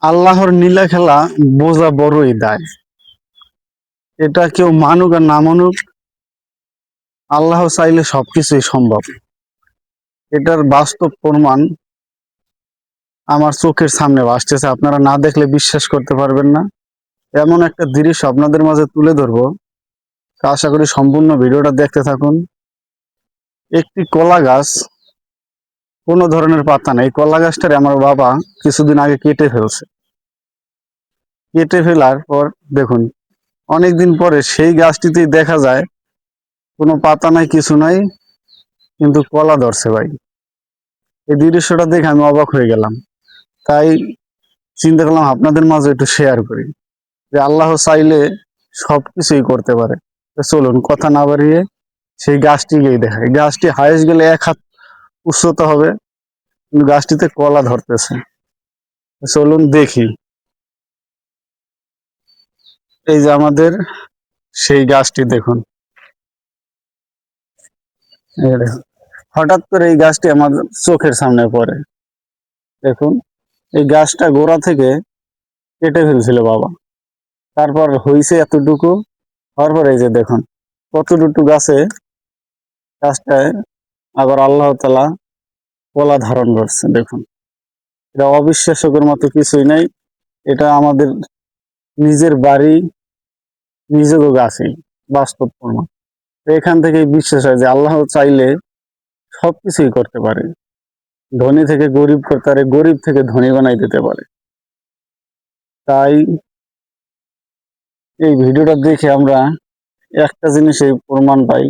আল্লাহর নীলা খেলা বোঝা বড়ই দায়। এটা কেউ মানুক আর না মানুক, আল্লাহ চাইলে সবকিছুই সম্ভব। এটার বাস্তব প্রমাণ আমার চোখের সামনে ভাসতেছে, আপনারা না দেখলে বিশ্বাস করতে পারবেন না। এমন একটা দৃশ্য আপনাদের মাঝে তুলে ধরবো, তা আশা করি সম্পূর্ণ ভিডিওটা দেখতে থাকুন। একটি কলা গাছ, কোনো ধরনের পাতা নেই, কলা গাছটারে আমার বাবা কিছুদিন আগে কেটে ফেলছে। কেটে ফেলার পর দেখুন, অনেকদিন পরে সেই গাছটিতেই দেখা যায় কোনো পাতা নাই, কিছু নাই, কিন্তু কলা ধরছে ভাই। এই দৃশ্যটা দেখে আমি অবাক হয়ে গেলাম। তাই চিন্তা করলাম আপনাদের মাঝে একটু শেয়ার করি, যে আল্লাহ চাইলে সবকিছুই করতে পারে। তো চলুন কথা না বাড়িয়ে সেই গাছটি গিয়ে দেখাই। গাছটি হাইস্ট গেলে 1 হাত উচ্চতা হবে, কিন্তু গাছটিতে কলা ধরতেছে। চলুন দেখি। এই যে আমাদের সেই গাছটি দেখুন, এই দেখুন। হঠাৎ করে এই গাছটি আমার চোখের সামনে পড়ে। দেখুন, এই গাছটা গোড়া থেকে কেটে ফেলছিল বাবা, তারপর হইছে এতটুকু। হওয়ার পর এই যে দেখুন কতটুকু গাছটায় আবার আল্লাহ তাআলা কলা ধারণ করছে। দেখুন, এটা অবিশ্বাস্যকর মতো কিছুই নাই। এটা আমাদের নিজের বাড়ি, নিজেরও গাছই, বাস্তব প্রমাণ। তো এখান থেকেই বিশ্বাস হয় যে আল্লাহ চাইলে সবকিছুই করতে পারে। ধনী থেকে গরিব করতে পারে, গরিব থেকে ধনী বানাই দিতে পারে। তাই এই ভিডিওটা দেখে আমরা একটা জিনিসই প্রমাণ পাই,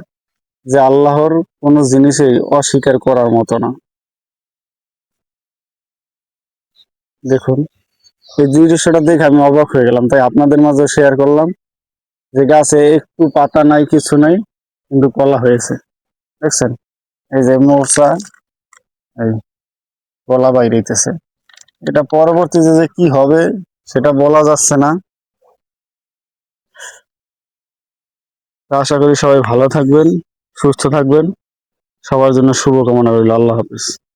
যে আল্লাহর কোনো জিনিসই অস্বীকার করার মতো না। দেখুন, এই দৃশ্যটা দেখে আমি অবাক হয়ে গেলাম, তাই আপনাদের মাঝে শেয়ার করলাম, যে গাছে একটু পাতা নাই, কিছু নাই, কিন্তু কলা হয়েছে। দেখছেন, এই যে মোর্চা, এই কলা বাইরেছে। এটা পরবর্তীতে যে কি হবে সেটা বলা যাচ্ছে না। তা আশা করি সবাই ভালো থাকবেন, সুস্থ থাকবেন। সবার জন্য শুভকামনা রইল। আল্লাহ হাফিজ।